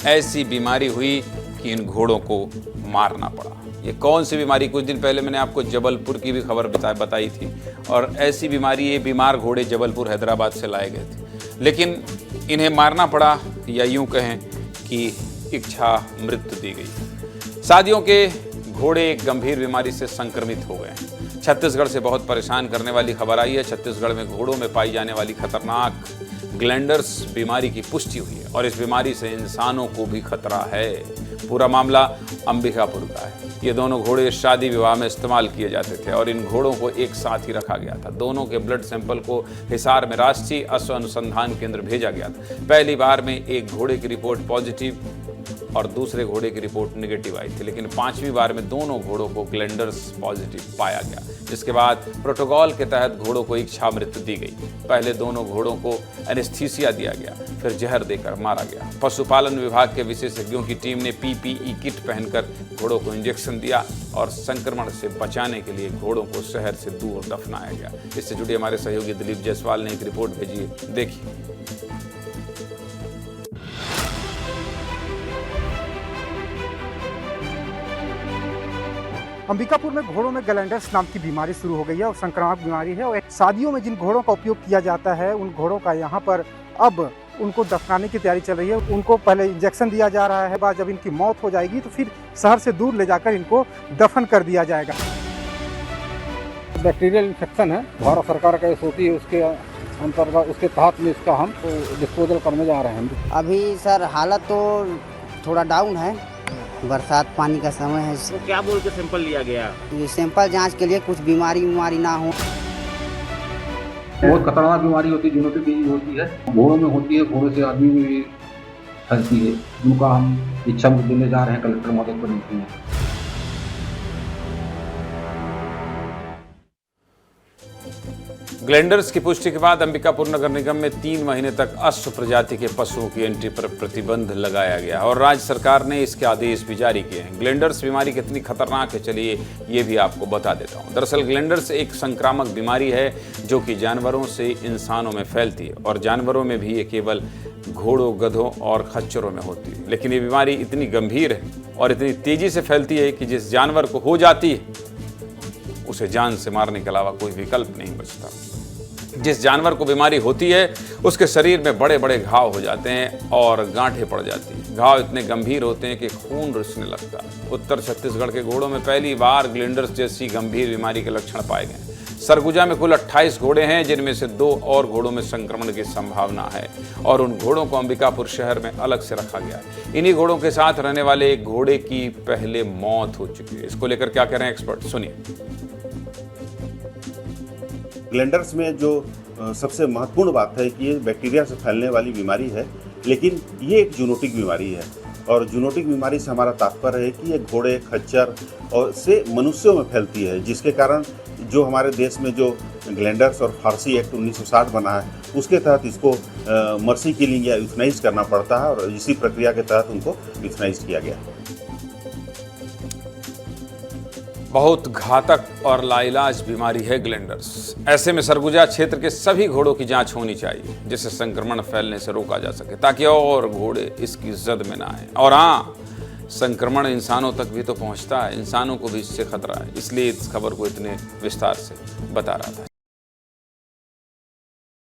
ऐसी बीमारी हुई कि इन घोड़ों को मारना पड़ा। ये कौन सी बीमारी? कुछ दिन पहले मैंने आपको जबलपुर की भी खबर बताई थी, और ऐसी बीमारी, ये बीमार घोड़े जबलपुर हैदराबाद से लाए गए थे, लेकिन इन्हें मारना पड़ा, या यूं कहें कि इच्छा मृत्यु दी गई। शादियों के घोड़े एक गंभीर बीमारी से संक्रमित हो गए हैं। छत्तीसगढ़ से बहुत परेशान करने वाली खबर आई है। छत्तीसगढ़ में घोड़ों में पाई जाने वाली खतरनाक ग्लैंडर्स बीमारी की पुष्टि हुई है, और इस बीमारी से इंसानों को भी खतरा है। पूरा मामला अंबिकापुर का है। ये दोनों घोड़े शादी विवाह में इस्तेमाल किए जाते थे, और इन घोड़ों को एक साथ ही रखा गया था। दोनों के ब्लड सैंपल को हिसार में राष्ट्रीय अश्व अनुसंधान केंद्र भेजा गया था। पहली बार में एक घोड़े की रिपोर्ट पॉजिटिव और दूसरे घोड़े की रिपोर्ट नेगेटिव आई थी, लेकिन पांचवी बार में दोनों घोड़ों को ग्लैंडर्स पॉजिटिव पाया गया, जिसके बाद प्रोटोकॉल के तहत घोड़ों को इच्छा मृत्यु दी गई। पहले दोनों घोड़ों को एनेस्थीसिया दिया गया, फिर जहर देकर मारा गया। पशुपालन विभाग के विशेषज्ञों की टीम ने पीपीई किट पहनकर घोड़ों को इंजेक्शन दिया, और संक्रमण से बचाने के लिए घोड़ों को शहर से दूर दफनाया गया। इससे जुड़े हमारे सहयोगी दिलीप जायसवाल ने एक रिपोर्ट भेजी है, देखिए। अंबिकापुर में घोड़ों में ग्लैंडर्स नाम की बीमारी शुरू हो गई है, और संक्रामक बीमारी है। और शादियों में जिन घोड़ों का उपयोग किया जाता है, उन घोड़ों का यहाँ पर अब उनको दफनाने की तैयारी चल रही है। उनको पहले इंजेक्शन दिया जा रहा है, बाद जब इनकी मौत हो जाएगी तो फिर शहर से दूर ले जाकर इनको दफन कर दिया जाएगा। बैक्टीरियल इन्फेक्शन है, भारत सरकार का एसओपी है, उसके अंतर्गत उसके तहत में इसका हम डिस्पोजल करने जा रहे हैं। अभी सर हालत तो थोड़ा डाउन है, बरसात पानी का समय है। तो क्या बोल के सैंपल लिया गया? ये सैंपल जांच के लिए कुछ बीमारी ना हो। बहुत खतरनाक बीमारी होती है, जूनोटिक डिजीज होती है, घोड़ों में होती है, घोड़े से आदमी में भी फैलती है। उनका हम इच्छा मृत्यु देने जा रहे हैं कलेक्टर महोदय को नीति में। ग्लैंडर्स की पुष्टि के बाद अंबिकापुर नगर निगम में 3 महीने तक अश्व प्रजाति के पशुओं की एंट्री पर प्रतिबंध लगाया गया, और राज्य सरकार ने इसके आदेश भी जारी किए हैं। ग्लैंडर्स बीमारी कितनी खतरनाक है, चलिए ये भी आपको बता देता हूं। दरअसल ग्लैंडर्स एक संक्रामक बीमारी है जो कि जानवरों से इंसानों में फैलती है, और जानवरों में भी ये केवल घोड़ों, गधों और खच्चरों में होती है। लेकिन ये बीमारी इतनी गंभीर है और इतनी तेजी से फैलती है कि जिस जानवर को हो जाती है उसे जान से मारने के अलावा कोई विकल्प नहीं बचता। जिस जानवर को बीमारी होती है उसके शरीर में बड़े बड़े घाव हो जाते हैं और गांठें पड़ जाती हैं। घाव इतने गंभीर होते हैं कि खून रिसने लगता है। उत्तर छत्तीसगढ़ के घोड़ों में पहली बार ग्लैंडर्स जैसी गंभीर बीमारी के लक्षण पाए गए। सरगुजा में कुल 28 घोड़े हैं, जिनमें से 2 और घोड़ों में संक्रमण की संभावना है, और उन घोड़ों को अंबिकापुर शहर में अलग से रखा गया है। इन्हीं घोड़ों के साथ रहने वाले एक घोड़े की पहले मौत हो चुकी है। इसको लेकर क्या कह रहे हैं एक्सपर्ट, सुनिए। ग्लैंडर्स में जो सबसे महत्वपूर्ण बात है कि ये बैक्टीरिया से फैलने वाली बीमारी है, लेकिन ये एक जूनोटिक बीमारी है। और जूनोटिक बीमारी से हमारा तात्पर्य है कि ये घोड़े, खच्चर और से मनुष्यों में फैलती है, जिसके कारण जो हमारे देश में जो ग्लैंडर्स और फारसी एक्ट 1960 बना है, उसके तहत इसको मर्सी किलिंग या यूथनाइज करना पड़ता है, और इसी प्रक्रिया के तहत उनको यूथनाइज किया गया। बहुत घातक और लाइलाज बीमारी है ग्लैंडर्स। ऐसे में सरगुजा क्षेत्र के सभी घोड़ों की जांच होनी चाहिए, जिससे संक्रमण फैलने से रोका जा सके, ताकि और घोड़े इसकी जद में ना आए। और हाँ, संक्रमण इंसानों तक भी तो पहुंचता है, इंसानों को भी इससे खतरा है, इसलिए इस खबर को इतने विस्तार से बता रहा था।